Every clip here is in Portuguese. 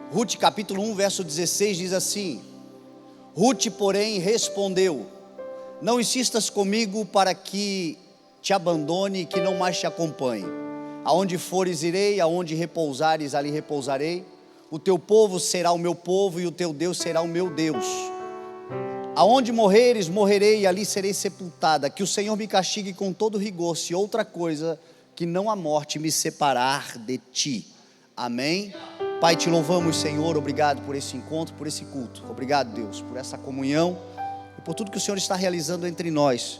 Ruth capítulo 1, verso 16 diz assim: Ruth, porém, respondeu: não insistas comigo para que te abandone e que não mais te acompanhe. Aonde fores irei, aonde repousares ali repousarei. O teu povo será o meu povo e o teu Deus será o meu Deus. Aonde morreres, morrerei e ali serei sepultada. Que o Senhor me castigue com todo rigor, se outra coisa que não a morte me separar de ti. Amém? Pai, te louvamos, Senhor, obrigado por esse encontro, por esse culto. Obrigado, Deus, por essa comunhão e por tudo que o Senhor está realizando entre nós.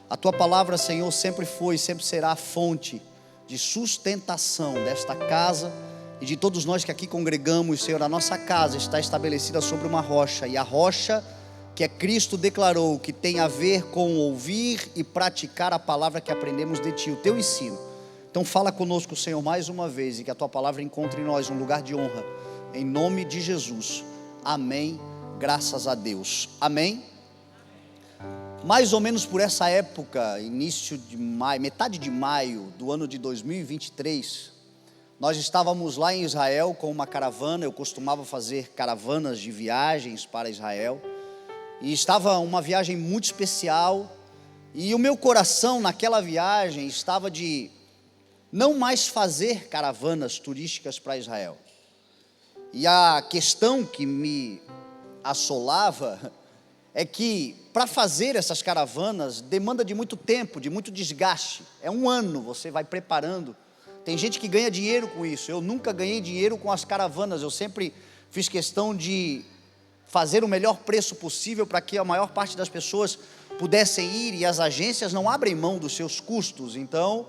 A tua palavra, Senhor, sempre foi e sempre será a fonte de sustentação desta casa e de todos nós que aqui congregamos. Senhor, a nossa casa está estabelecida sobre uma rocha, e a rocha que é Cristo declarou que tem a ver com ouvir e praticar a palavra que aprendemos de ti, o teu ensino. Então fala conosco, Senhor, mais uma vez, e que a tua palavra encontre em nós um lugar de honra, em nome de Jesus. Amém, graças a Deus. Amém. Mais ou menos por essa época, início de maio, metade de maio do ano de 2023, nós estávamos lá em Israel com uma caravana. Eu costumava fazer caravanas de viagens para Israel, e estava uma viagem muito especial, e o meu coração naquela viagem estava de não mais fazer caravanas turísticas para Israel. E a questão que me assolava é que para fazer essas caravanas demanda de muito tempo, de muito desgaste. É um ano, você vai preparando. Tem gente que ganha dinheiro com isso. Eu nunca ganhei dinheiro com as caravanas. Eu sempre fiz questão de fazer o melhor preço possível para que a maior parte das pessoas pudessem ir, e as agências não abrem mão dos seus custos. Então,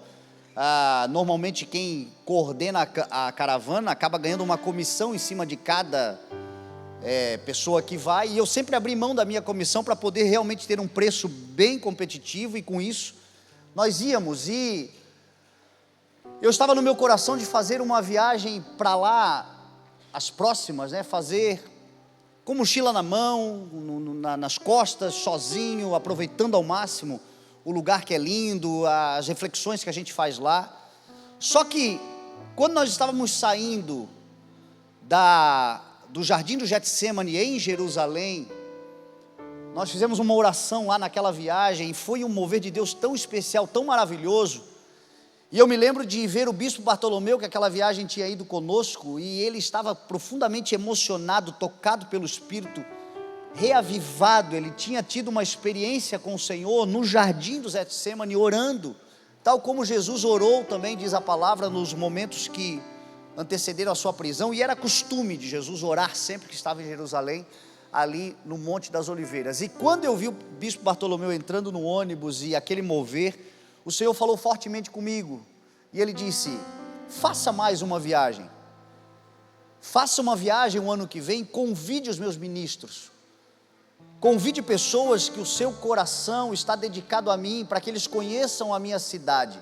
normalmente quem coordena a caravana acaba ganhando uma comissão em cima de cada pessoa que vai, e eu sempre abri mão da minha comissão para poder realmente ter um preço bem competitivo, e com isso nós íamos. E eu estava no meu coração de fazer uma viagem para lá, as próximas, fazer com mochila na mão, nas costas, sozinho, aproveitando ao máximo o lugar que é lindo, as reflexões que a gente faz lá. Só que quando nós estávamos saindo do jardim do Getsêmani em Jerusalém, nós fizemos uma oração lá naquela viagem, e foi um mover de Deus tão especial, tão maravilhoso. E eu me lembro de ver o bispo Bartolomeu, que aquela viagem tinha ido conosco, e ele estava profundamente emocionado, tocado pelo Espírito, reavivado. Ele tinha tido uma experiência com o Senhor no jardim do Getsêmani, orando, tal como Jesus orou também, diz a palavra, nos momentos que antecederam a sua prisão. E era costume de Jesus orar sempre que estava em Jerusalém, ali no Monte das Oliveiras. E quando eu vi o bispo Bartolomeu entrando no ônibus e aquele mover, o Senhor falou fortemente comigo, e Ele disse: faça mais uma viagem, faça uma viagem o ano que vem, convide os meus ministros, convide pessoas que o seu coração está dedicado a mim, para que eles conheçam a minha cidade.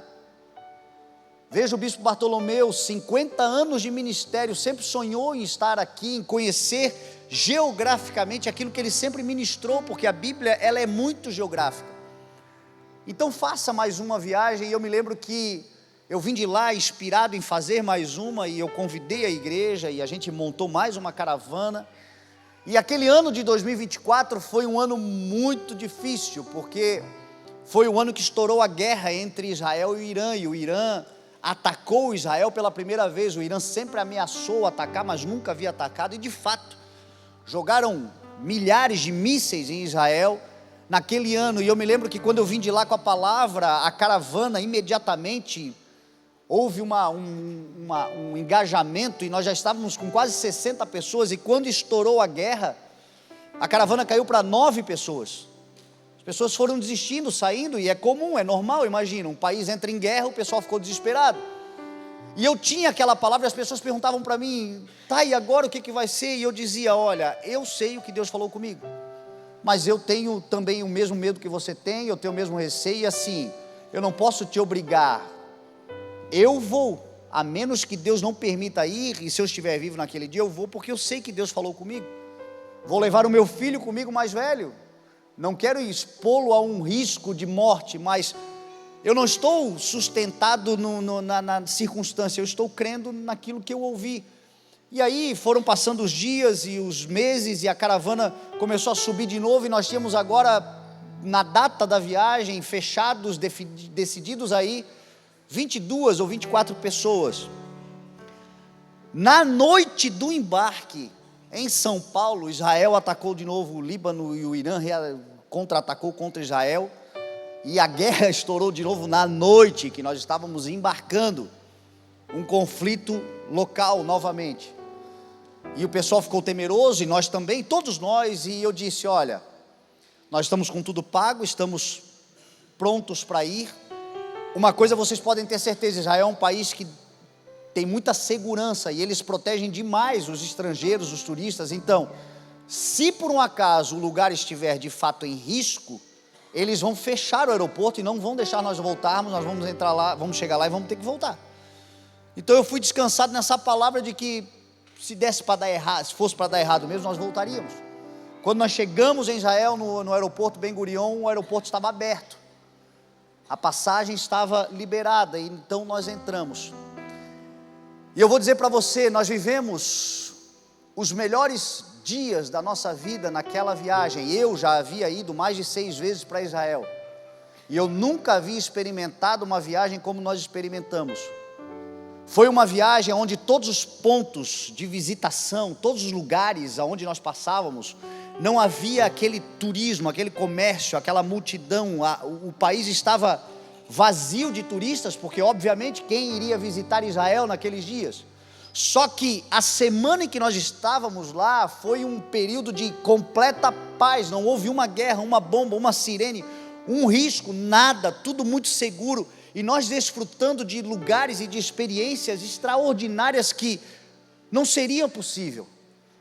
Veja, o bispo Bartolomeu, 50 anos de ministério, sempre sonhou em estar aqui, em conhecer geograficamente aquilo que ele sempre ministrou, porque a Bíblia, ela é muito geográfica. Então faça mais uma viagem. E eu me lembro que eu vim de lá inspirado em fazer mais uma, e eu convidei a igreja, e a gente montou mais uma caravana. E aquele ano de 2024 foi um ano muito difícil, porque foi o ano que estourou a guerra entre Israel e o Irã, e o Irã atacou Israel pela primeira vez. O Irã sempre ameaçou atacar, mas nunca havia atacado, e de fato jogaram milhares de mísseis em Israel naquele ano. E eu me lembro que quando eu vim de lá com a palavra, a caravana imediatamente houve um engajamento, e nós já estávamos com quase 60 pessoas, e quando estourou a guerra, a caravana caiu para 9 pessoas. As pessoas foram desistindo, saindo, e é comum, é normal. Imagina, um país entra em guerra, o pessoal ficou desesperado. E eu tinha aquela palavra, e as pessoas perguntavam para mim: tá, e agora o que vai ser? E eu dizia: olha, eu sei o que Deus falou comigo, mas eu tenho também o mesmo medo que você tem, eu tenho o mesmo receio, e assim, eu não posso te obrigar. Eu vou, a menos que Deus não permita ir, e se eu estiver vivo naquele dia eu vou, porque eu sei que Deus falou comigo. Vou levar o meu filho comigo mais velho, não quero expô-lo a um risco de morte, mas eu não estou sustentado na circunstância, eu estou crendo naquilo que eu ouvi. E aí foram passando os dias e os meses, e a caravana começou a subir de novo, e nós tínhamos agora, na data da viagem, fechados, decididos aí, 22 ou 24 pessoas. Na noite do embarque, em São Paulo, Israel atacou de novo o Líbano, e o Irã contra-atacou contra Israel, e a guerra estourou de novo na noite que nós estávamos embarcando, um conflito local novamente. E o pessoal ficou temeroso, e nós também, todos nós, e eu disse: olha, nós estamos com tudo pago, estamos prontos para ir. Uma coisa vocês podem ter certeza: Israel é um país que tem muita segurança, e eles protegem demais os estrangeiros, os turistas. Então, se por um acaso o lugar estiver de fato em risco, eles vão fechar o aeroporto e não vão deixar nós voltarmos. Nós vamos entrar lá, vamos chegar lá e vamos ter que voltar. Então eu fui descansado nessa palavra de que se desse para dar errado, se fosse para dar errado mesmo, nós voltaríamos. Quando nós chegamos em Israel, no aeroporto Ben Gurion, o aeroporto estava aberto, a passagem estava liberada, e então nós entramos. E eu vou dizer para você, nós vivemos os melhores dias da nossa vida naquela viagem. Eu já havia ido mais de 6 vezes para Israel, e eu nunca havia experimentado uma viagem como nós experimentamos. Foi uma viagem onde todos os pontos de visitação, todos os lugares aonde nós passávamos, não havia aquele turismo, aquele comércio, aquela multidão. O país estava vazio de turistas, porque obviamente quem iria visitar Israel naqueles dias? Só que a semana em que nós estávamos lá foi um período de completa paz. Não houve uma guerra, uma bomba, uma sirene, um risco, nada, tudo muito seguro. E nós desfrutando de lugares e de experiências extraordinárias que não seriam possível.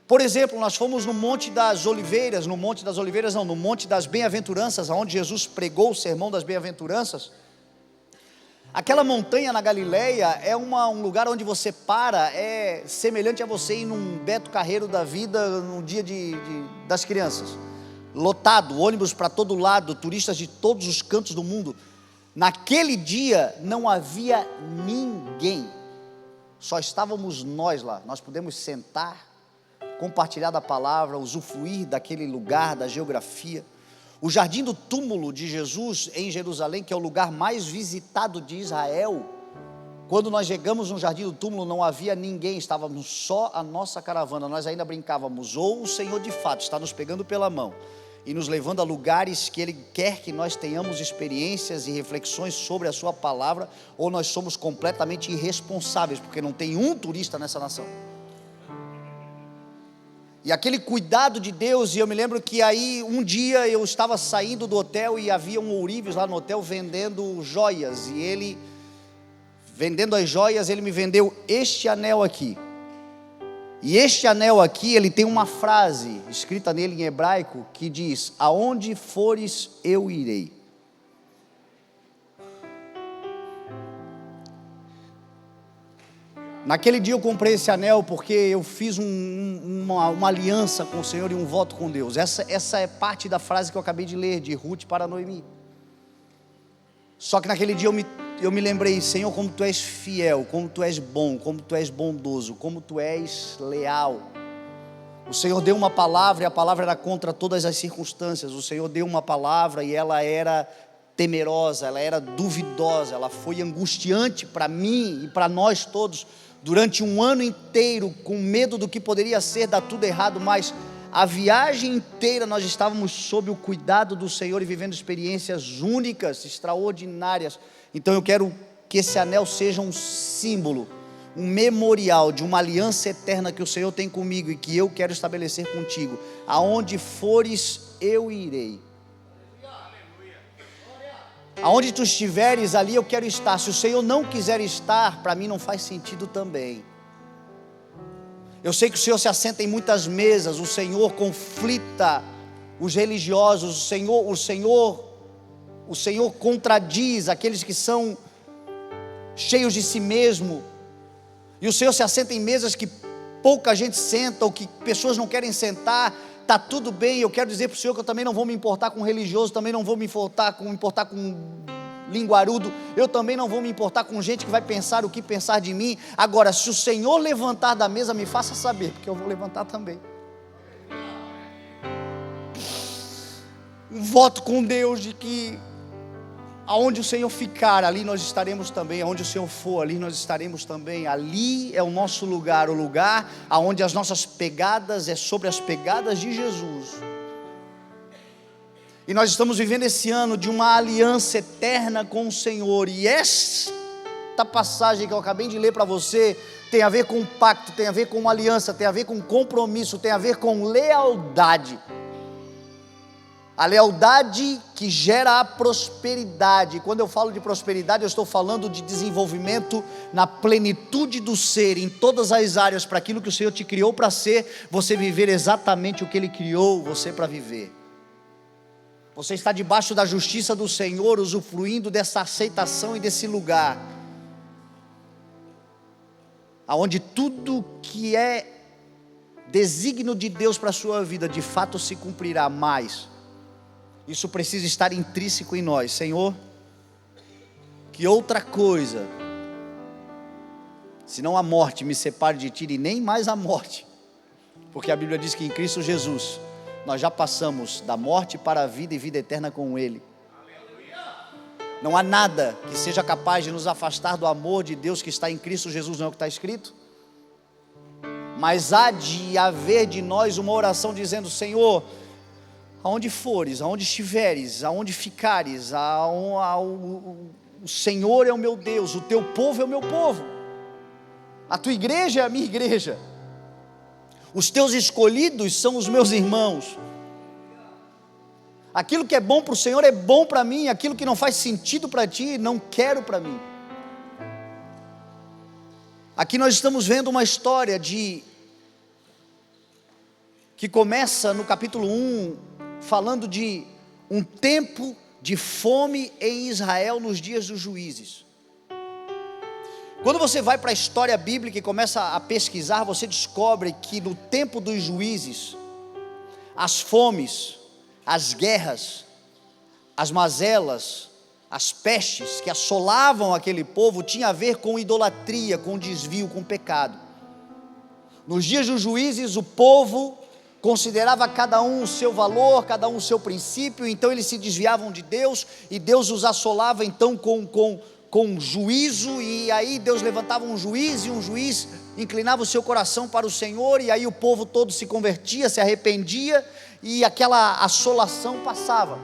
Por exemplo, nós fomos no Monte das Oliveiras, no Monte das Bem-aventuranças, onde Jesus pregou o sermão das Bem-aventuranças. Aquela montanha na Galileia é um lugar onde você para, é semelhante a você ir num Beto Carreiro da vida no dia das crianças. Lotado, ônibus para todo lado, turistas de todos os cantos do mundo. Naquele dia não havia ninguém, só estávamos nós lá. Nós pudemos sentar, compartilhar da palavra, usufruir daquele lugar, da geografia. O jardim do túmulo de Jesus em Jerusalém, que é o lugar mais visitado de Israel, quando nós chegamos no jardim do túmulo não havia ninguém, estávamos só a nossa caravana. Nós ainda brincávamos: ou o Senhor de fato está nos pegando pela mão e nos levando a lugares que Ele quer que nós tenhamos experiências e reflexões sobre a sua palavra, ou nós somos completamente irresponsáveis, porque não tem um turista nessa nação. E aquele cuidado de Deus. E eu me lembro que aí um dia eu estava saindo do hotel, e havia um ourives lá no hotel vendendo joias, e ele, vendendo as joias, ele me vendeu este anel aqui. E este anel aqui, ele tem uma frase escrita nele em hebraico, que diz: aonde fores eu irei. Naquele dia eu comprei esse anel porque eu fiz uma aliança com o Senhor e um voto com Deus. Essa é parte da frase que eu acabei de ler, de Ruth para Noemi. Só que naquele dia eu me lembrei: Senhor, como Tu és fiel, como Tu és bom, como Tu és bondoso, como Tu és leal. O Senhor deu uma palavra, e a palavra era contra todas as circunstâncias. O Senhor deu uma palavra e ela era temerosa, ela era duvidosa, ela foi angustiante para mim e para nós todos, durante um ano inteiro, com medo do que poderia ser, dar tudo errado. Mas a viagem inteira nós estávamos sob o cuidado do Senhor e vivendo experiências únicas, extraordinárias. Então eu quero que esse anel seja um símbolo, um memorial de uma aliança eterna que o Senhor tem comigo e que eu quero estabelecer contigo. Aonde fores eu irei. Aonde tu estiveres, ali eu quero estar. Se o Senhor não quiser estar, para mim não faz sentido também. Eu sei que o Senhor se assenta em muitas mesas, o Senhor conflita os religiosos, o Senhor contradiz aqueles que são cheios de si mesmo, e o Senhor se assenta em mesas que pouca gente senta, ou que pessoas não querem sentar. Está tudo bem. Eu quero dizer para o Senhor que eu também não vou me importar com religioso, também não vou me importar com linguarudo, eu também não vou me importar com gente que vai pensar o que pensar de mim. Agora, se o Senhor levantar da mesa, me faça saber, porque eu vou levantar também. Voto com Deus de que aonde o Senhor ficar, ali nós estaremos também. Aonde o Senhor for, ali nós estaremos também. Ali é o nosso lugar, o lugar aonde as nossas pegadas é sobre as pegadas de Jesus. E nós estamos vivendo esse ano de uma aliança eterna com o Senhor. E esta passagem que eu acabei de ler para você tem a ver com pacto, tem a ver com aliança, tem a ver com compromisso, tem a ver com lealdade. A lealdade que gera a prosperidade. Quando eu falo de prosperidade, eu estou falando de desenvolvimento na plenitude do ser, em todas as áreas, para aquilo que o Senhor te criou para ser, você viver exatamente o que Ele criou você para viver. Você está debaixo da justiça do Senhor, usufruindo dessa aceitação e desse lugar, aonde tudo que é desígnio de Deus para a sua vida, de fato se cumprirá. Mais isso precisa estar intrínseco em nós. Senhor, que outra coisa, senão a morte, me separe de Ti, e nem mais a morte, porque a Bíblia diz que em Cristo Jesus, nós já passamos da morte para a vida e vida eterna com Ele. Não há nada que seja capaz de nos afastar do amor de Deus que está em Cristo Jesus, não é o que está escrito? Mas há de haver de nós uma oração dizendo: Senhor, aonde fores, aonde estiveres, aonde ficares, o Senhor é o meu Deus, o Teu povo é o meu povo, a Tua igreja é a minha igreja, os Teus escolhidos são os meus irmãos. Aquilo que é bom para o Senhor é bom para mim, aquilo que não faz sentido para Ti, não quero para mim. Aqui nós estamos vendo uma história que começa no capítulo 1, falando de um tempo de fome em Israel nos dias dos juízes. Quando você vai para a história bíblica e começa a pesquisar, você descobre que no tempo dos juízes, as fomes, as guerras, as mazelas, as pestes que assolavam aquele povo, tinha a ver com idolatria, com desvio, com pecado. Nos dias dos juízes, o povo considerava cada um o seu valor, cada um o seu princípio, então eles se desviavam de Deus, e Deus os assolava então com juízo, e aí Deus levantava um juiz, e um juiz inclinava o seu coração para o Senhor, e aí o povo todo se convertia, se arrependia, e aquela assolação passava.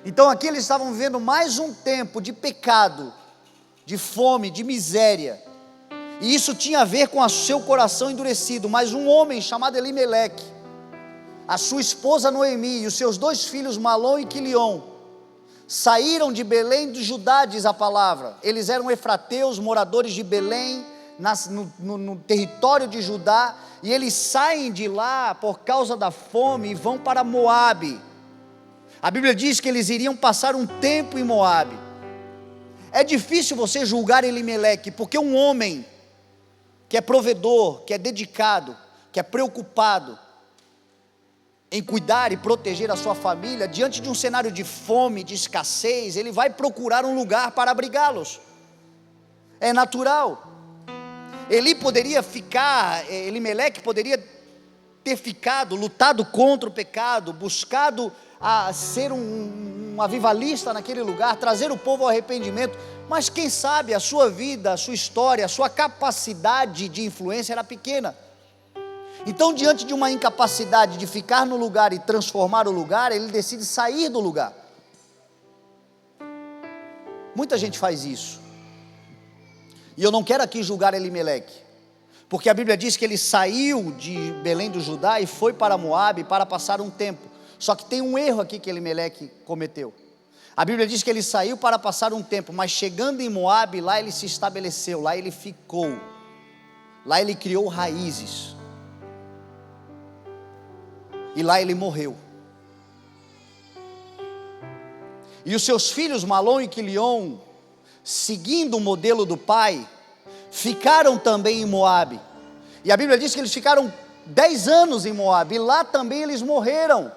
Então aqui eles estavam vivendo mais um tempo de pecado, de fome, de miséria, e isso tinha a ver com o seu coração endurecido. Mas um homem chamado Elimeleque, a sua esposa Noemi e os seus 2 filhos Malom e Quilion saíram de Belém do Judá, diz a palavra. Eles eram efrateus, moradores de Belém, no território de Judá, e eles saem de lá por causa da fome e vão para Moabe. A Bíblia diz que eles iriam passar um tempo em Moabe. É difícil você julgar Elimeleque, porque um homem que é provedor, que é dedicado, que é preocupado em cuidar e proteger a sua família, diante de um cenário de fome, de escassez, ele vai procurar um lugar para abrigá-los. É natural. Elimeleque poderia ter ficado, lutado contra o pecado, buscado a ser um avivalista naquele lugar, trazer o povo ao arrependimento, mas quem sabe a sua vida, a sua história, a sua capacidade de influência era pequena. Então, diante de uma incapacidade de ficar no lugar e transformar o lugar, ele decide sair do lugar. Muita gente faz isso, e eu não quero aqui julgar Elimeleque, porque a Bíblia diz que ele saiu de Belém do Judá e foi para Moabe para passar um tempo. Só que tem um erro aqui que Elimeleque cometeu. A Bíblia diz que ele saiu para passar um tempo, mas chegando em Moabe, lá ele se estabeleceu, lá ele ficou, lá ele criou raízes, e lá ele morreu. E os seus filhos Malom e Quilion, seguindo o modelo do pai, ficaram também em Moabe. E a Bíblia diz que eles ficaram 10 anos em Moabe, e lá também eles morreram.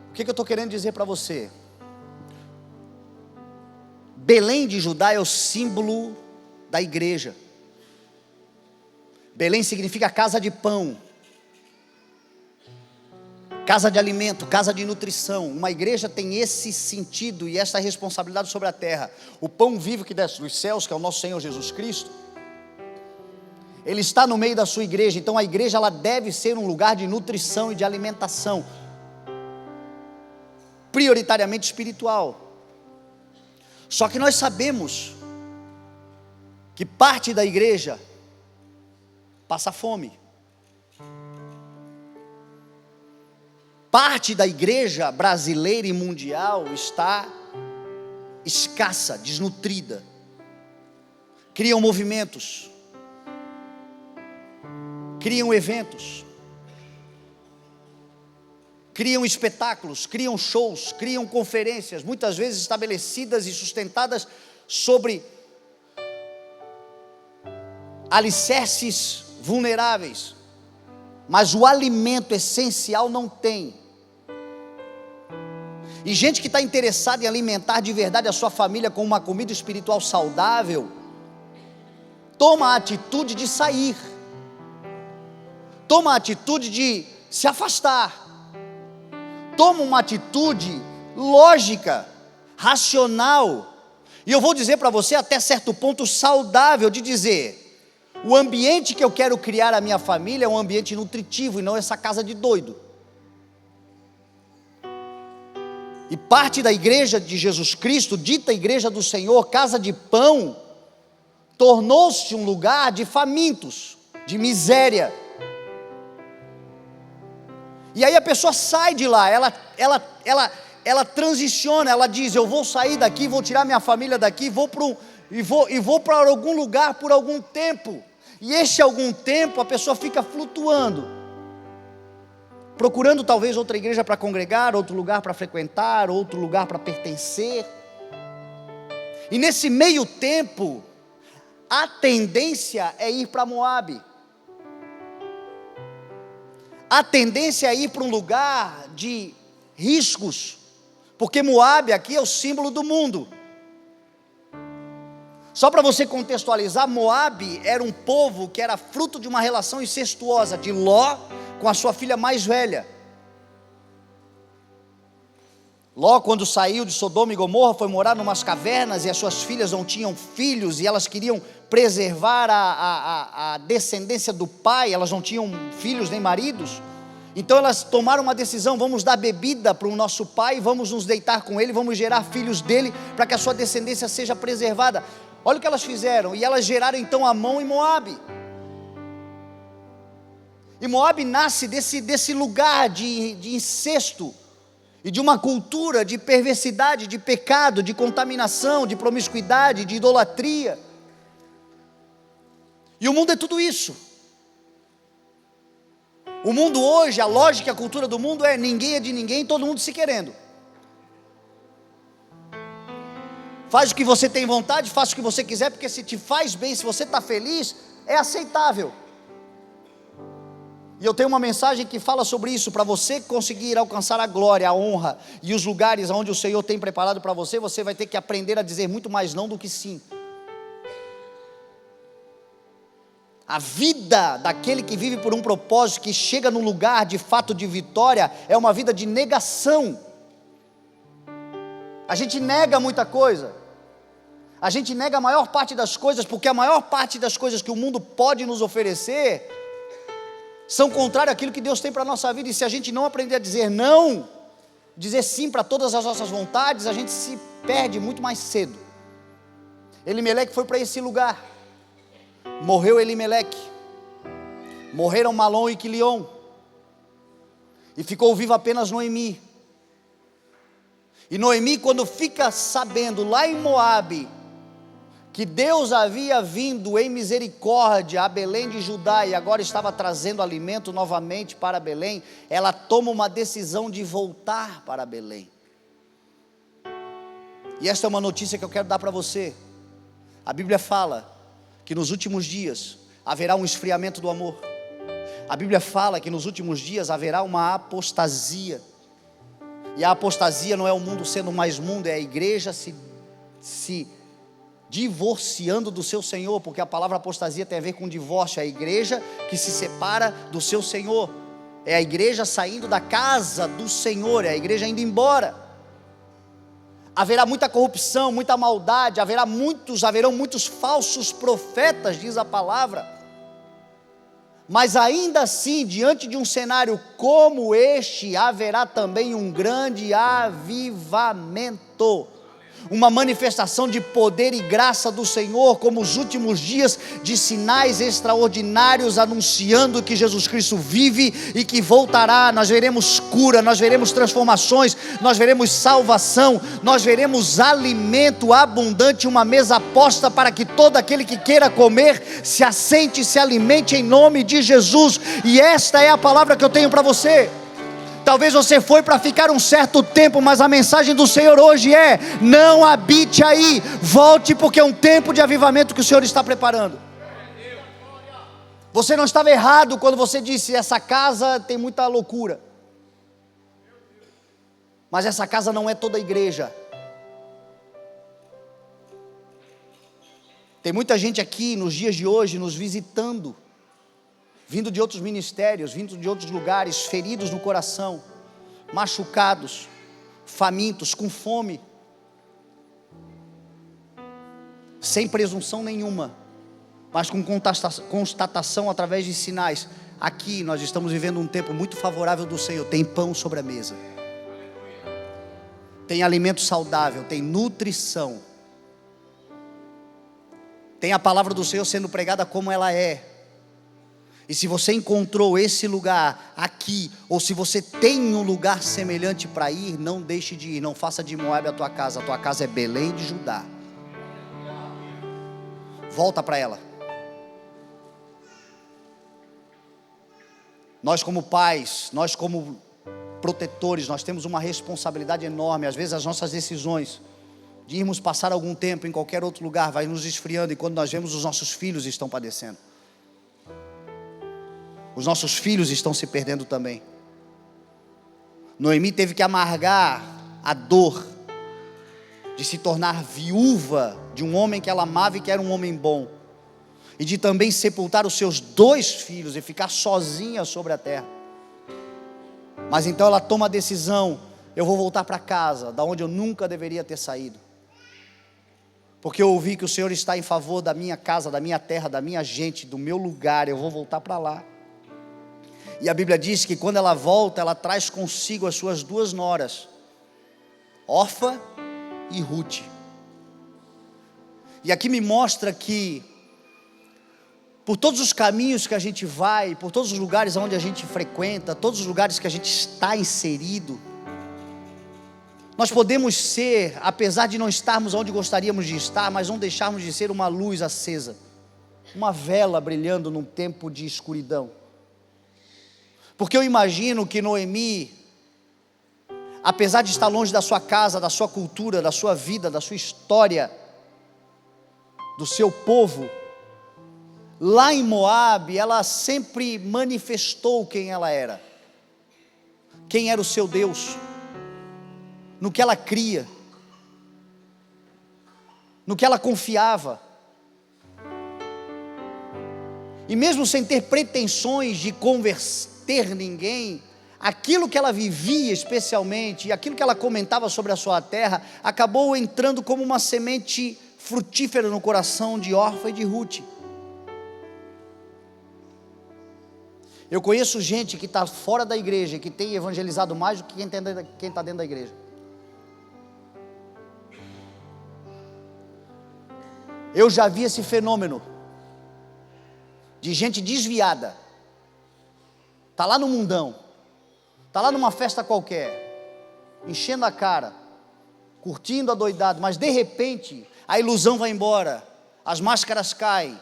O que eu estou querendo dizer para você? Belém de Judá é o símbolo da igreja. Belém significa casa de pão, casa de alimento, casa de nutrição. Uma igreja tem esse sentido e essa responsabilidade sobre a terra. O pão vivo que desce dos céus, que é o nosso Senhor Jesus Cristo, Ele está no meio da sua igreja. Então a igreja, ela deve ser um lugar de nutrição e de alimentação, prioritariamente espiritual. Só que nós sabemos que parte da igreja passa fome. Parte da igreja brasileira e mundial está escassa, desnutrida. Criam movimentos, criam eventos, criam espetáculos, criam shows, criam conferências, muitas vezes estabelecidas e sustentadas sobre alicerces vulneráveis, mas o alimento essencial não tem. E gente que está interessada em alimentar de verdade a sua família com uma comida espiritual saudável, toma a atitude de sair, toma a atitude de se afastar, toma uma atitude lógica, racional, e eu vou dizer para você até certo ponto saudável, de dizer: o ambiente que eu quero criar a minha família é um ambiente nutritivo e não essa casa de doido. E parte da igreja de Jesus Cristo, dita igreja do Senhor, casa de pão, tornou-se um lugar de famintos, de miséria. E aí a pessoa sai de lá, ela transiciona, ela diz: eu vou sair daqui, vou tirar minha família daqui, vou para algum lugar por algum tempo. E este algum tempo a pessoa fica flutuando, procurando talvez outra igreja para congregar, outro lugar para frequentar, outro lugar para pertencer. E nesse meio tempo, a tendência é ir para Moabe. A tendência é ir para um lugar de riscos, porque Moabe aqui é o símbolo do mundo. Só para você contextualizar, Moabe era um povo que era fruto de uma relação incestuosa de Ló com a sua filha mais velha. Ló, quando saiu de Sodoma e Gomorra, foi morar numas cavernas, e as suas filhas não tinham filhos, e elas queriam preservar a descendência do pai, elas não tinham filhos nem maridos. Então elas tomaram uma decisão: vamos dar bebida para o nosso pai, vamos nos deitar com ele, vamos gerar filhos dele, para que a sua descendência seja preservada. Olha o que elas fizeram, e elas geraram então Amon e Moabe. E Moabe nasce desse lugar de incesto, e de uma cultura de perversidade, de pecado, de contaminação, de promiscuidade, de idolatria. E o mundo é tudo isso. O mundo hoje, a lógica e a cultura do mundo é: ninguém é de ninguém, todo mundo se querendo. Faz o que você tem vontade, faça o que você quiser, porque se te faz bem, se você está feliz, é aceitável. E eu tenho uma mensagem que fala sobre isso. Para você conseguir alcançar a glória, a honra e os lugares onde o Senhor tem preparado para você, você vai ter que aprender a dizer muito mais não do que sim. A vida daquele que vive por um propósito, que chega num lugar de fato de vitória, é uma vida de negação. A gente nega muita coisa, a gente nega a maior parte das coisas, porque a maior parte das coisas que o mundo pode nos oferecer são contrárias àquilo que Deus tem para a nossa vida. E se a gente não aprender a dizer não, dizer sim para todas as nossas vontades, a gente se perde muito mais cedo. Elimeleque foi para esse lugar, morreu Elimeleque, morreram Malom e Quilion, e ficou viva apenas Noemi. E Noemi, quando fica sabendo lá em Moabe que Deus havia vindo em misericórdia a Belém de Judá e agora estava trazendo alimento novamente para Belém, ela toma uma decisão de voltar para Belém. E esta é uma notícia que eu quero dar para você. A Bíblia fala que nos últimos dias haverá um esfriamento do amor. A Bíblia fala que nos últimos dias haverá uma apostasia. E a apostasia não é o mundo sendo mais mundo, é a igreja se divorciando do seu Senhor, porque a palavra apostasia tem a ver com divórcio, é a igreja que se separa do seu Senhor, é a igreja saindo da casa do Senhor, é a igreja indo embora. Haverá muita corrupção, muita maldade, haverão muitos falsos profetas, diz a palavra. Mas ainda assim, diante de um cenário como este, haverá também um grande avivamento, uma manifestação de poder e graça do Senhor, como os últimos dias de sinais extraordinários, anunciando que Jesus Cristo vive e que voltará. Nós veremos cura, nós veremos transformações, nós veremos salvação, nós veremos alimento abundante, uma mesa posta para que todo aquele que queira comer, se assente e se alimente em nome de Jesus. E esta é a palavra que eu tenho para você. Talvez você foi para ficar um certo tempo, mas a mensagem do Senhor hoje é: não habite aí, volte, porque é um tempo de avivamento que o Senhor está preparando. Você não estava errado quando você disse: essa casa tem muita loucura. Mas essa casa não é toda a igreja. Tem muita gente aqui nos dias de hoje nos visitando, vindo de outros ministérios, vindo de outros lugares, feridos no coração, machucados, famintos, com fome, sem presunção nenhuma, mas com constatação através de sinais. Aqui nós estamos vivendo um tempo muito favorável do Senhor. Tem pão sobre a mesa, tem alimento saudável, tem nutrição, tem a palavra do Senhor sendo pregada como ela é. E se você encontrou esse lugar aqui, ou se você tem um lugar semelhante para ir, não deixe de ir. Não faça de Moabe a tua casa é Belém de Judá. Volta para ela. Nós como pais, nós como protetores, nós temos uma responsabilidade enorme. Às vezes as nossas decisões de irmos passar algum tempo em qualquer outro lugar vai nos esfriando, e quando nós vemos, os nossos filhos estão padecendo. Os nossos filhos estão se perdendo também. Noemi teve que amargar a dor de se tornar viúva de um homem que ela amava e que era um homem bom, e de também sepultar os seus 2 filhos e ficar sozinha sobre a terra. Mas então ela toma a decisão: eu vou voltar para casa, da onde eu nunca deveria ter saído, porque eu ouvi que o Senhor está em favor da minha casa, da minha terra, da minha gente, do meu lugar. Eu vou voltar para lá. E a Bíblia diz que quando ela volta, ela traz consigo as suas 2 noras, Orfa e Ruth. E aqui me mostra que, por todos os caminhos que a gente vai, por todos os lugares onde a gente frequenta, todos os lugares que a gente está inserido, nós podemos ser, apesar de não estarmos onde gostaríamos de estar, mas não deixarmos de ser uma luz acesa, uma vela brilhando num tempo de escuridão. Porque eu imagino que Noemi, apesar de estar longe da sua casa, da sua cultura, da sua vida, da sua história, do seu povo, lá em Moabe, ela sempre manifestou quem ela era, quem era o seu Deus, no que ela cria, no que ela confiava. E mesmo sem ter pretensões de converter ninguém, aquilo que ela vivia especialmente, e aquilo que ela comentava sobre a sua terra, acabou entrando como uma semente frutífera no coração de Orfa e de Ruth. Eu conheço gente que está fora da igreja, que tem evangelizado mais do que quem está dentro da igreja. Eu já vi esse fenômeno de gente desviada, está lá no mundão, está lá numa festa qualquer, enchendo a cara, curtindo adoidado, mas de repente a ilusão vai embora, as máscaras caem,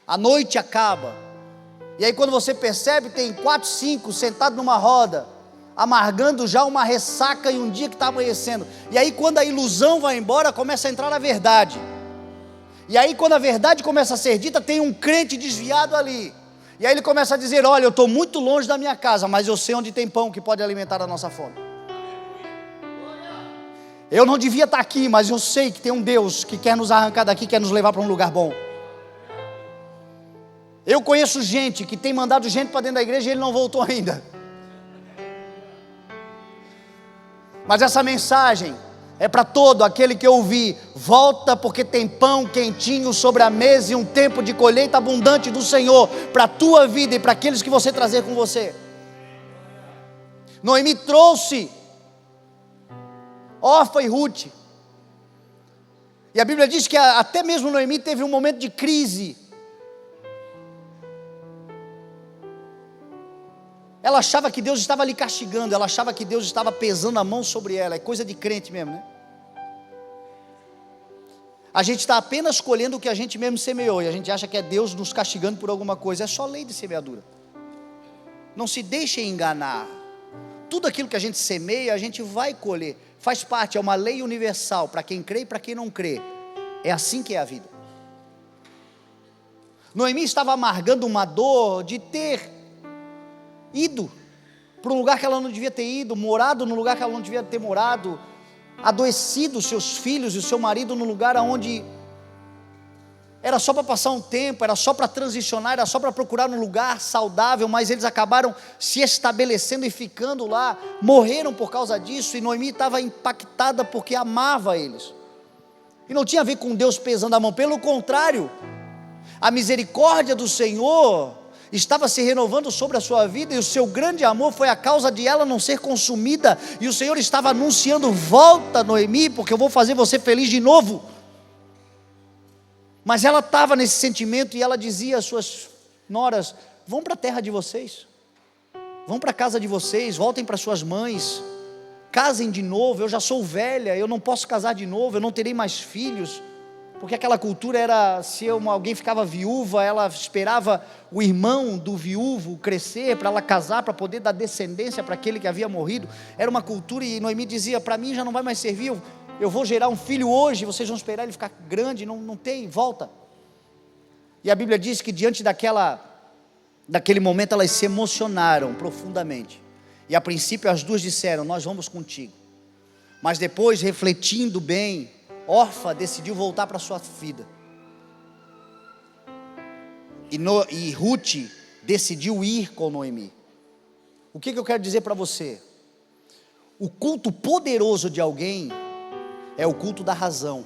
a noite acaba, e aí quando você percebe, tem 4, 5 sentados numa roda, amargando já uma ressaca e um dia que está amanhecendo. E aí quando a ilusão vai embora, começa a entrar a verdade. E aí quando a verdade começa a ser dita, tem um crente desviado ali. E aí ele começa a dizer: olha, eu estou muito longe da minha casa, mas eu sei onde tem pão que pode alimentar a nossa fome. Eu não devia estar aqui, mas eu sei que tem um Deus que quer nos arrancar daqui, quer nos levar para um lugar bom. Eu conheço gente que tem mandado gente para dentro da igreja e ele não voltou ainda. Mas essa mensagem é para todo aquele que ouvir: volta, porque tem pão quentinho sobre a mesa e um tempo de colheita abundante do Senhor para a tua vida e para aqueles que você trazer com você. Noemi trouxe Orfa e Ruth, e a Bíblia diz que até mesmo Noemi teve um momento de crise. Ela achava que Deus estava lhe castigando, ela achava que Deus estava pesando a mão sobre ela. É coisa de crente mesmo, né? A gente está apenas colhendo o que a gente mesmo semeou, e a gente acha que é Deus nos castigando por alguma coisa. É só lei de semeadura. Não se deixem enganar. Tudo aquilo que a gente semeia, a gente vai colher. Faz parte, é uma lei universal, para quem crê e para quem não crê. É assim que é a vida. Noemi estava amargando uma dor de ter ido para um lugar que ela não devia ter ido, morado no lugar que ela não devia ter morado, adoecido os seus filhos e o seu marido no lugar onde era só para passar um tempo, era só para transicionar, era só para procurar um lugar saudável, mas eles acabaram se estabelecendo e ficando lá, morreram por causa disso, e Noemi estava impactada porque amava eles, e não tinha a ver com Deus pesando a mão, pelo contrário, a misericórdia do Senhor estava se renovando sobre a sua vida, e o seu grande amor foi a causa de ela não ser consumida, e o Senhor estava anunciando: volta, Noemi, porque eu vou fazer você feliz de novo. Mas ela estava nesse sentimento, e ela dizia às suas noras: vão para a terra de vocês, vão para a casa de vocês, voltem para suas mães, casem de novo. Eu já sou velha, eu não posso casar de novo, eu não terei mais filhos. Porque aquela cultura era, se alguém ficava viúva, ela esperava o irmão do viúvo crescer para ela casar, para poder dar descendência para aquele que havia morrido. Era uma cultura, e Noemi dizia: para mim já não vai mais servir, eu vou gerar um filho hoje, vocês vão esperar ele ficar grande, não tem, volta. E a Bíblia diz que diante daquele momento elas se emocionaram profundamente, e a princípio as duas disseram: nós vamos contigo. Mas depois, refletindo bem, Orfa decidiu voltar para sua vida, e Ruth decidiu ir com Noemi. O que eu quero dizer para você? O culto poderoso de alguém é o culto da razão.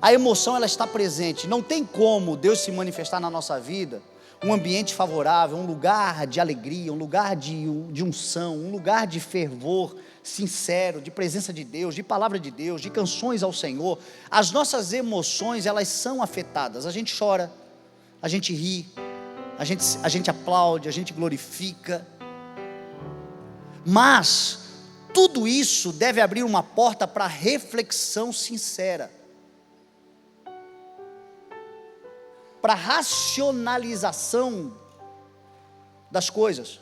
A emoção, ela está presente. Não tem como Deus se manifestar na nossa vida um ambiente favorável, um lugar de alegria, um lugar de unção, um lugar de fervor sincero, de presença de Deus, de palavra de Deus, de canções ao Senhor. As nossas emoções, elas são afetadas. A gente chora, a gente ri, a gente aplaude, a gente glorifica. Mas tudo isso deve abrir uma porta para reflexão sincera, para racionalização das coisas.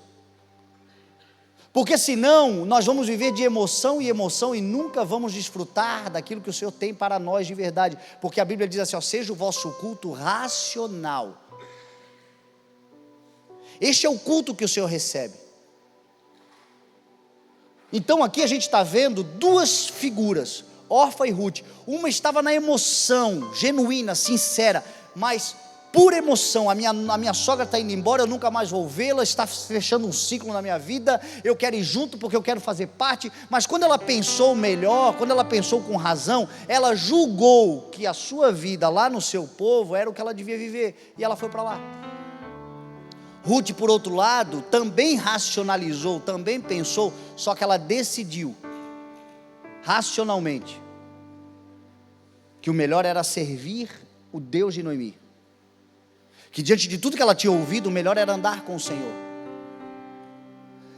Porque senão nós vamos viver de emoção e emoção, e nunca vamos desfrutar daquilo que o Senhor tem para nós de verdade. Porque a Bíblia diz assim: ó, seja o vosso culto racional. Este é o culto que o Senhor recebe. Então aqui a gente está vendo duas figuras, Orfa e Ruth. Uma estava na emoção genuína, sincera, mas por emoção: a minha sogra está indo embora, eu nunca mais vou vê-la, está fechando um ciclo na minha vida, eu quero ir junto porque eu quero fazer parte. Mas quando ela pensou melhor, quando ela pensou com razão, ela julgou que a sua vida lá no seu povo era o que ela devia viver, e ela foi para lá. Ruth, por outro lado, também racionalizou, também pensou, só que ela decidiu racionalmente que o melhor era servir o Deus de Noemi, que diante de tudo que ela tinha ouvido, o melhor era andar com o Senhor.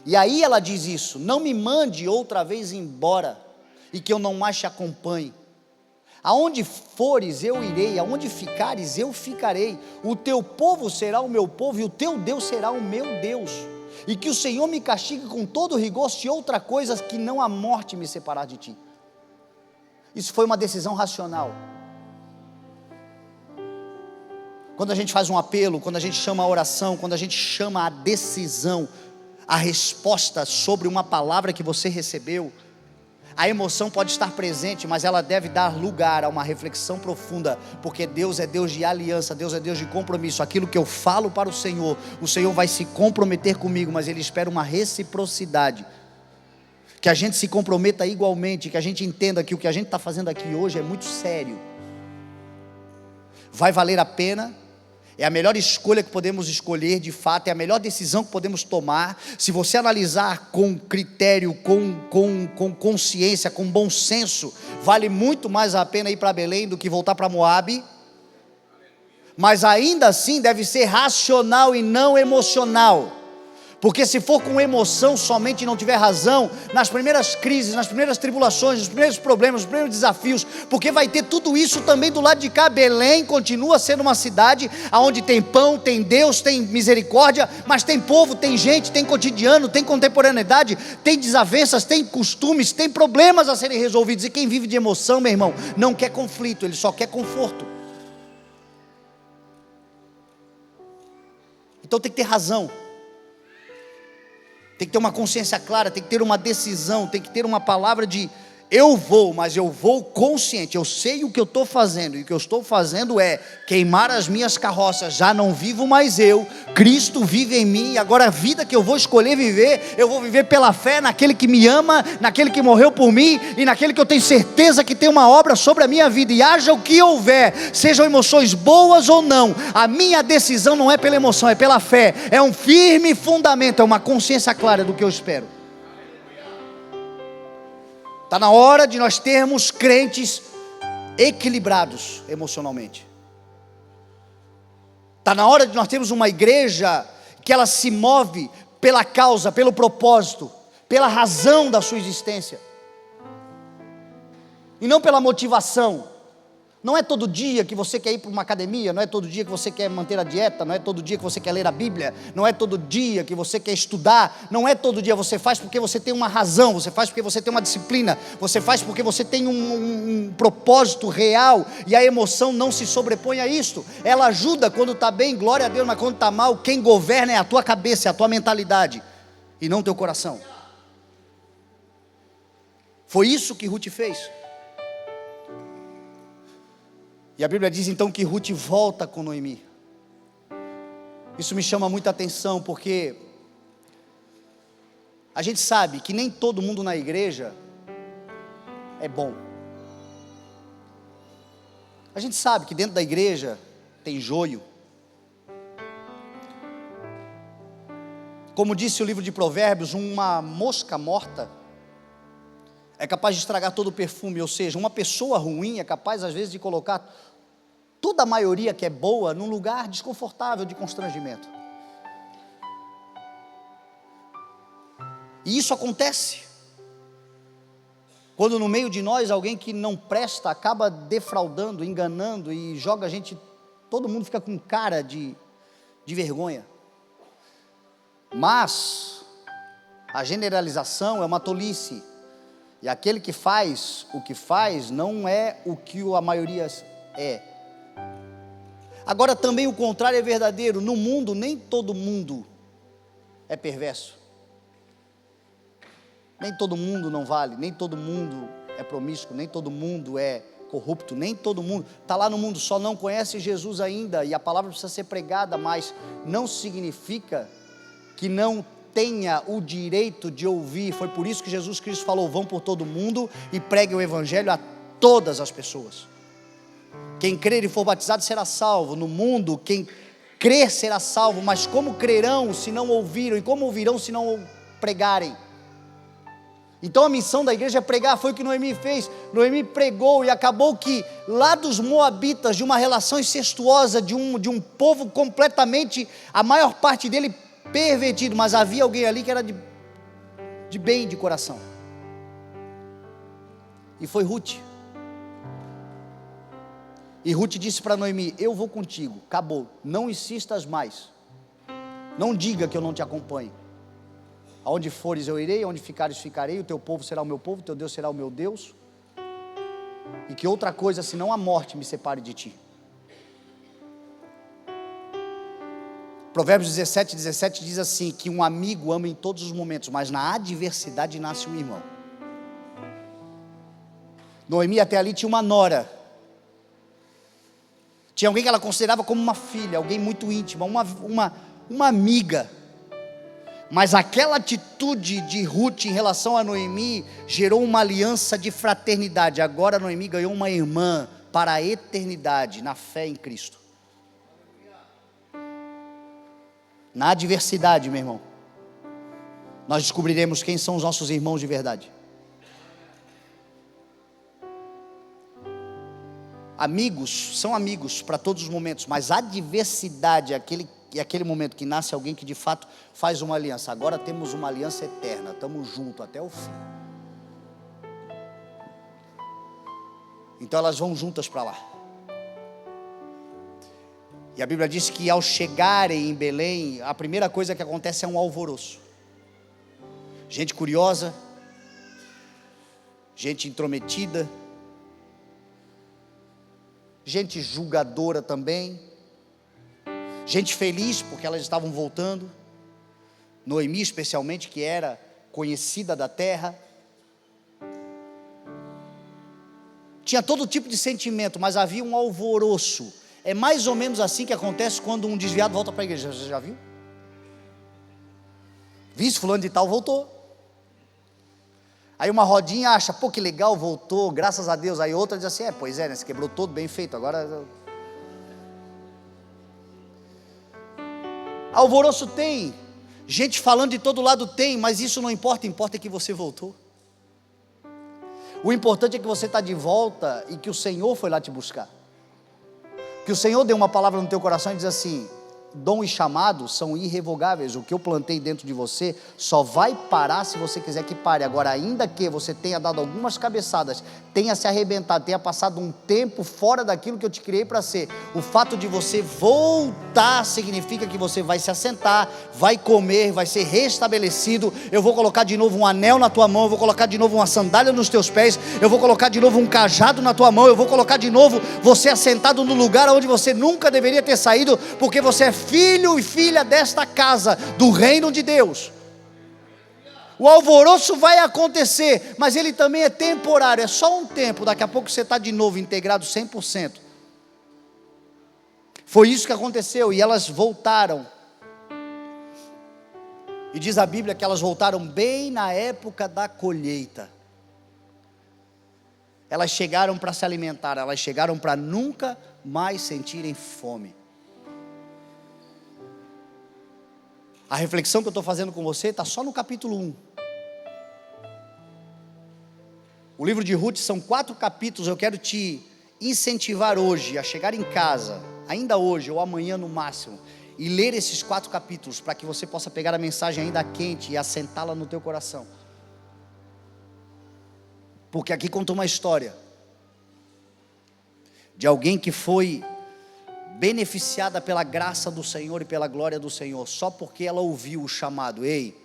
E aí ela diz isso: não me mande outra vez embora, e que eu não mais te acompanhe. Aonde fores eu irei, aonde ficares eu ficarei, o teu povo será o meu povo, e o teu Deus será o meu Deus, e que o Senhor me castigue com todo rigor, se outra coisa que não a morte me separar de ti. Isso foi uma decisão racional. Quando a gente faz um apelo, quando a gente chama a oração, quando a gente chama a decisão, a resposta sobre uma palavra que você recebeu, A emoção pode estar presente, mas ela deve dar lugar a uma reflexão profunda, porque Deus é Deus de aliança, Deus é Deus de compromisso. Aquilo que eu falo para o Senhor vai se comprometer comigo, mas Ele espera uma reciprocidade, que a gente se comprometa igualmente, que a gente entenda que o que a gente está fazendo aqui hoje é muito sério, vai valer a pena. É a melhor escolha que podemos escolher, de fato, é a melhor decisão que podemos tomar. Se você analisar com critério, com consciência, com bom senso, vale muito mais a pena ir para Belém do que voltar para Moabe. Mas ainda assim deve ser racional e não emocional. Porque se for com emoção somente e não tiver razão, nas primeiras crises, nas primeiras tribulações, nos primeiros problemas, nos primeiros desafios, porque vai ter tudo isso também do lado de cá. Belém continua sendo uma cidade onde tem pão, tem Deus, tem misericórdia, mas tem povo, tem gente, tem cotidiano, tem contemporaneidade, tem desavenças, tem costumes, tem problemas a serem resolvidos. E quem vive de emoção, meu irmão, não quer conflito, ele só quer conforto. Então tem que ter razão, tem que ter uma consciência clara, tem que ter uma decisão, tem que ter uma palavra de eu vou, mas eu vou consciente, eu sei o que eu estou fazendo, e o que eu estou fazendo é queimar as minhas carroças. Já não vivo mais eu, Cristo vive em mim, e agora a vida que eu vou escolher viver, eu vou viver pela fé naquele que me ama, naquele que morreu por mim, e naquele que eu tenho certeza que tem uma obra sobre a minha vida. E haja o que houver, sejam emoções boas ou não, a minha decisão não é pela emoção, é pela fé, é um firme fundamento, é uma consciência clara do que eu espero. Está na hora de nós termos crentes equilibrados emocionalmente. Está na hora de nós termos uma igreja que ela se move pela causa, pelo propósito, pela razão da sua existência, e não pela motivação. Não é todo dia que você quer ir para uma academia, não é todo dia que você quer manter a dieta, não é todo dia que você quer ler a Bíblia, não é todo dia que você quer estudar, não é todo dia. Você faz porque você tem uma razão, você faz porque você tem uma disciplina, você faz porque você tem um propósito real, e a emoção não se sobrepõe a isto. Ela ajuda quando está bem, glória a Deus, mas quando está mal, quem governa é a tua cabeça, é a tua mentalidade, e não teu coração. Foi isso que Ruth fez. E a Bíblia diz então que Ruth volta com Noemi. Isso me chama muita atenção, porque a gente sabe que nem todo mundo na igreja é bom. A gente sabe que dentro da igreja tem joio. Como disse o livro de Provérbios, uma mosca morta é capaz de estragar todo o perfume. Ou seja, uma pessoa ruim é capaz às vezes de colocar toda a maioria que é boa num lugar desconfortável, de constrangimento. E isso acontece quando no meio de nós alguém que não presta acaba defraudando, enganando, e joga a gente, todo mundo fica com cara de vergonha. Mas a generalização é uma tolice, e aquele que faz o que faz não é o que a maioria é. Agora também o contrário é verdadeiro. No mundo nem todo mundo é perverso, nem todo mundo não vale, nem todo mundo é promíscuo, nem todo mundo é corrupto, nem todo mundo está lá no mundo, só não conhece Jesus ainda, e a palavra precisa ser pregada, mas não significa que não tenha o direito de ouvir. Foi por isso que Jesus Cristo falou: vão por todo mundo e preguem o evangelho a todas as pessoas. Quem crer e for batizado será salvo. No mundo, quem crer será salvo, mas como crerão se não ouviram? E como ouvirão se não pregarem? Então a missão da igreja é pregar. Foi o que Noemi fez. Noemi pregou, e acabou que lá dos moabitas, de uma relação incestuosa, de um povo completamente, a maior parte dele pervertido, mas havia alguém ali que era de bem de coração, e foi Ruth. E Ruth disse para Noemi: eu vou contigo, acabou, não insistas mais, não diga que eu não te acompanho. Aonde fores eu irei, onde ficares ficarei, o teu povo será o meu povo, o teu Deus será o meu Deus, e que outra coisa senão a morte me separe de ti. Provérbios 17 diz assim, que um amigo ama em todos os momentos, mas na adversidade nasce um irmão. Noemi até ali tinha uma nora. Tinha alguém que ela considerava como uma filha, alguém muito íntima, uma amiga. Mas aquela atitude de Ruth em relação a Noemi gerou uma aliança de fraternidade. Agora Noemi ganhou uma irmã para a eternidade, na fé em Cristo. Na adversidade, meu irmão, nós descobriremos quem são os nossos irmãos de verdade. Amigos são amigos para todos os momentos, mas a adversidade é aquele momento que nasce alguém que de fato faz uma aliança. Agora temos uma aliança eterna, estamos juntos até o fim. Então elas vão juntas para lá. E a Bíblia diz que ao chegarem em Belém, a primeira coisa que acontece é um alvoroço. Gente curiosa, gente intrometida, gente julgadora também, gente feliz porque elas estavam voltando. Noemi especialmente, que era conhecida da terra. Tinha todo tipo de sentimento, mas havia um alvoroço. É mais ou menos assim que acontece quando um desviado volta para a igreja. Você já viu? Vice fulano de tal voltou. Aí uma rodinha acha, pô, que legal, voltou, graças a Deus. Aí outra diz assim, pois é, né, se quebrou todo, bem feito, agora... Alvoroço tem, gente falando de todo lado tem, mas isso não importa, importa é que você voltou. O importante é que você está de volta e que o Senhor foi lá te buscar. Que o Senhor deu uma palavra no teu coração e diz assim, dom e chamado são irrevogáveis. O que eu plantei dentro de você só vai parar se você quiser que pare. Agora, ainda que você tenha dado algumas cabeçadas, tenha se arrebentado, tenha passado um tempo fora daquilo que eu te criei para ser, o fato de você voltar significa que você vai se assentar, vai comer, vai ser restabelecido. Eu vou colocar de novo um anel na tua mão, eu vou colocar de novo uma sandália nos teus pés, eu vou colocar de novo um cajado na tua mão, eu vou colocar de novo você assentado no lugar onde você nunca deveria ter saído, porque você é filho e filha desta casa, do reino de Deus. O alvoroço vai acontecer, mas ele também é temporário, é só um tempo. Daqui a pouco você está de novo integrado 100%. Foi isso que aconteceu, e elas voltaram. E diz a Bíblia que elas voltaram bem na época da colheita. Elas chegaram para se alimentar, elas chegaram para nunca mais sentirem fome. A reflexão que eu estou fazendo com você está só no capítulo 1. O livro de Ruth são 4 capítulos. Eu quero te incentivar hoje a chegar em casa, ainda hoje ou amanhã no máximo, e ler esses 4 capítulos, para que você possa pegar a mensagem ainda quente e assentá-la no teu coração. Porque aqui conta uma história de alguém que foi beneficiada pela graça do Senhor e pela glória do Senhor, só porque ela ouviu o chamado. Ei,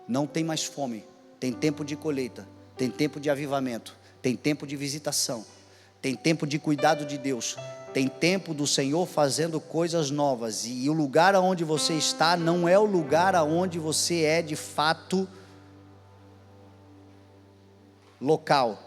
não tem mais fome, tem tempo de colheita, tem tempo de avivamento, tem tempo de visitação, tem tempo de cuidado de Deus, tem tempo do Senhor fazendo coisas novas. E o lugar aonde você está não é o lugar aonde você é de fato local.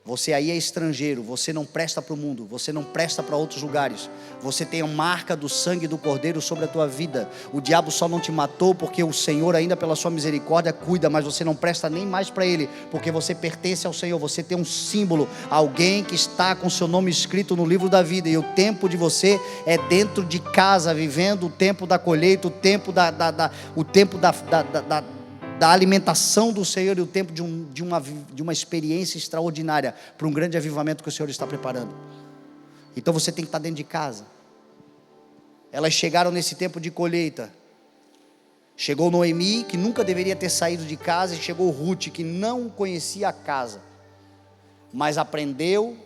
Você aí é estrangeiro, você não presta para o mundo, você não presta para outros lugares. Você tem a marca do sangue do Cordeiro sobre a tua vida. O diabo só não te matou porque o Senhor ainda pela sua misericórdia cuida, mas você não presta nem mais para ele, porque você pertence ao Senhor. Você tem um símbolo, alguém que está com seu nome escrito no livro da vida. E o tempo de você é dentro de casa, vivendo o tempo da colheita, o tempo da alimentação do Senhor, e o tempo de uma experiência extraordinária, para um grande avivamento que o Senhor está preparando. Então você tem que estar dentro de casa. Elas chegaram nesse tempo de colheita. Chegou Noemi, que nunca deveria ter saído de casa, e chegou Ruth, que não conhecia a casa, mas aprendeu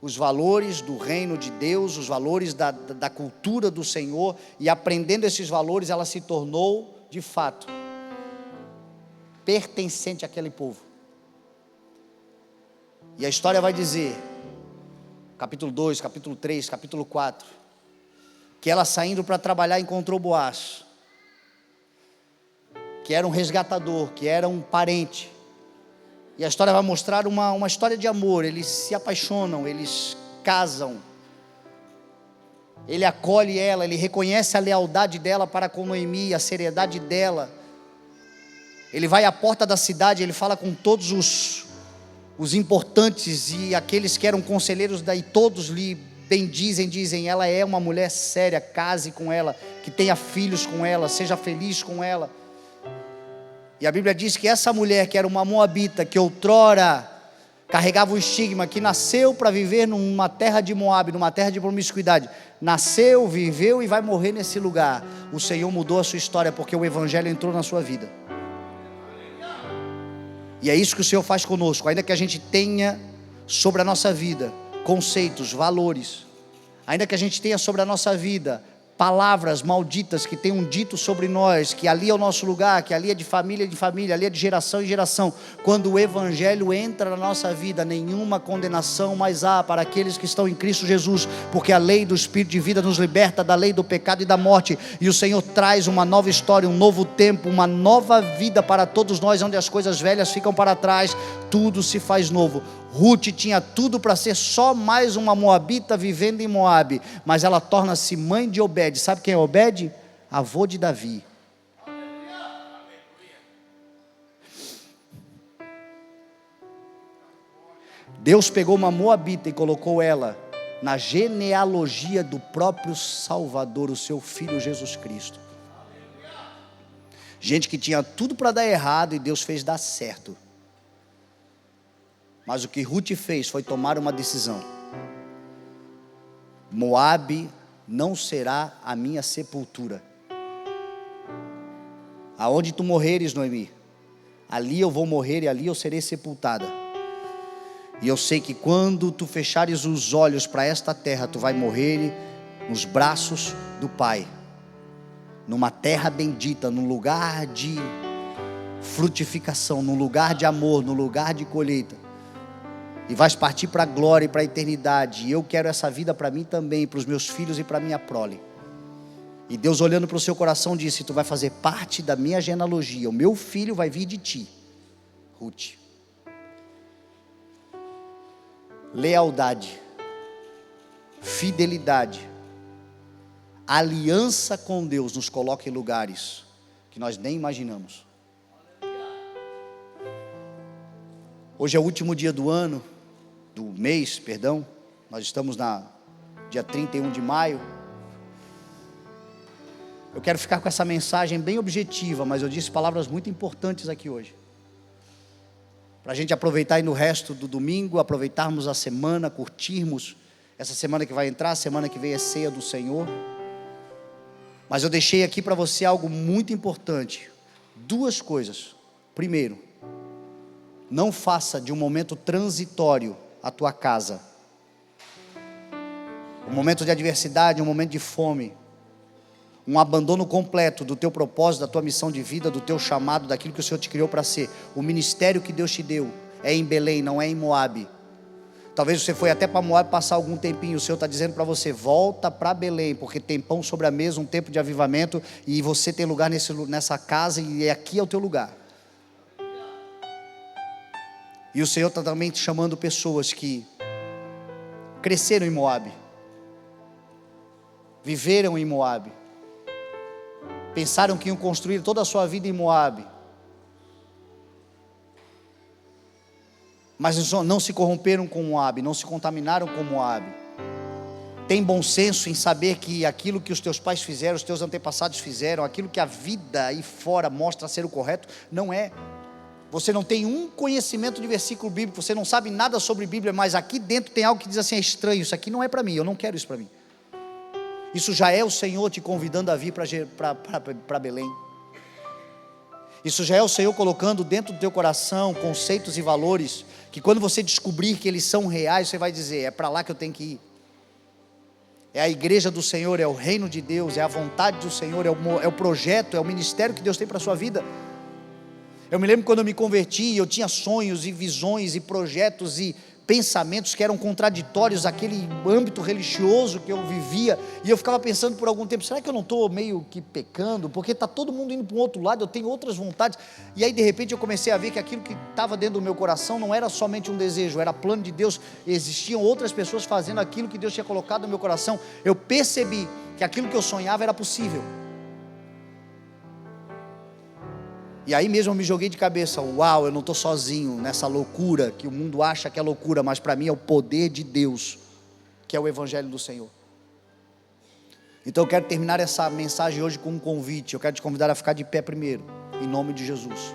os valores do reino de Deus, os valores da cultura do Senhor, e aprendendo esses valores, ela se tornou de fato pertencente àquele povo. E a história vai dizer, capítulo 2, capítulo 3, capítulo 4, que ela saindo para trabalhar encontrou Boaz, que era um resgatador, que era um parente. E a história vai mostrar uma história de amor. Eles se apaixonam, eles casam. Ele acolhe ela, ele reconhece a lealdade dela para com Noemi, a seriedade dela. Ele vai à porta da cidade, ele fala com todos os importantes e aqueles que eram conselheiros, daí todos lhe dizem, ela é uma mulher séria, case com ela, que tenha filhos com ela, seja feliz com ela. E a Bíblia diz que essa mulher, que era uma moabita, que outrora carregava o estigma, que nasceu para viver numa terra de Moabe, numa terra de promiscuidade, nasceu, viveu e vai morrer nesse lugar. O Senhor mudou a sua história, porque o Evangelho entrou na sua vida. E é isso que o Senhor faz conosco. Ainda que a gente tenha sobre a nossa vida conceitos, valores, ainda que a gente tenha sobre a nossa vida palavras malditas que tenham dito sobre nós, que ali é o nosso lugar, que ali é de família, ali é de geração em geração, quando o Evangelho entra na nossa vida, nenhuma condenação mais há para aqueles que estão em Cristo Jesus, porque a lei do Espírito de vida nos liberta da lei do pecado e da morte, e o Senhor traz uma nova história, um novo tempo, uma nova vida para todos nós, onde as coisas velhas ficam para trás, tudo se faz novo. Ruth tinha tudo para ser só mais uma moabita vivendo em Moabe, mas ela torna-se mãe de Obed. Sabe quem é Obed? Avô de Davi. Deus pegou uma moabita e colocou ela na genealogia do próprio Salvador, o seu Filho Jesus Cristo. Gente que tinha tudo para dar errado e Deus fez dar certo. Mas o que Ruth fez foi tomar uma decisão: Moabe não será a minha sepultura. Aonde tu morreres, Noemi, ali eu vou morrer e ali eu serei sepultada. E eu sei que quando tu fechares os olhos para esta terra, tu vai morrer nos braços do Pai, numa terra bendita, num lugar de frutificação, num lugar de amor, num lugar de colheita. E vais partir para a glória e para a eternidade. E eu quero essa vida para mim também, para os meus filhos e para a minha prole. E Deus, olhando para o seu coração, disse: tu vai fazer parte da minha genealogia, o meu filho vai vir de ti, Ruth. Lealdade, fidelidade, aliança com Deus nos coloca em lugares que nós nem imaginamos. Hoje é o último dia do ano, do mês, perdão. Nós estamos dia 31 de maio. Eu quero ficar com essa mensagem bem objetiva, mas eu disse palavras muito importantes aqui hoje, para a gente aproveitar aí no resto do domingo, aproveitarmos a semana, curtirmos essa semana que vai entrar, a semana que vem é ceia do Senhor. Mas eu deixei aqui para você algo muito importante, duas coisas. Primeiro, não faça de um momento transitório a tua casa, um momento de adversidade, um momento de fome, um abandono completo do teu propósito, da tua missão de vida, do teu chamado, daquilo que o Senhor te criou para ser. O ministério que Deus te deu é em Belém, não é em Moabe. Talvez você foi até para Moabe passar algum tempinho. O Senhor está dizendo para você: volta para Belém, porque tem pão sobre a mesa, um tempo de avivamento, e você tem lugar nessa casa, e aqui é o teu lugar. E o Senhor está também te chamando pessoas que cresceram em Moabe, viveram em Moabe, pensaram que iam construir toda a sua vida em Moabe, mas não se corromperam com Moabe, não se contaminaram com Moabe. Tem bom senso em saber que aquilo que os teus pais fizeram, os teus antepassados fizeram, aquilo que a vida aí fora mostra ser o correto, não é. Você não tem um conhecimento de versículo bíblico, você não sabe nada sobre Bíblia, mas aqui dentro tem algo que diz assim: é estranho, isso aqui não é para mim, eu não quero isso para mim. Isso já é o Senhor te convidando a vir para Belém. Isso já é o Senhor colocando dentro do teu coração conceitos e valores, que quando você descobrir que eles são reais, você vai dizer: é para lá que eu tenho que ir. É a igreja do Senhor, é o reino de Deus, é a vontade do Senhor, é o projeto, é o ministério que Deus tem para a sua vida. Eu me lembro quando eu me converti, eu tinha sonhos e visões e projetos, e pensamentos que eram contraditórios àquele âmbito religioso que eu vivia, e eu ficava pensando por algum tempo, será que eu não estou meio que pecando, porque está todo mundo indo para um outro lado, eu tenho outras vontades, e aí de repente eu comecei a ver que aquilo que estava dentro do meu coração não era somente um desejo, era plano de Deus, existiam outras pessoas fazendo aquilo que Deus tinha colocado no meu coração. Eu percebi que aquilo que eu sonhava era possível, e aí mesmo eu me joguei de cabeça, uau, eu não estou sozinho nessa loucura, que o mundo acha que é loucura, mas para mim é o poder de Deus, que é o Evangelho do Senhor. Então eu quero terminar essa mensagem hoje com um convite, eu quero te convidar a ficar de pé primeiro, em nome de Jesus.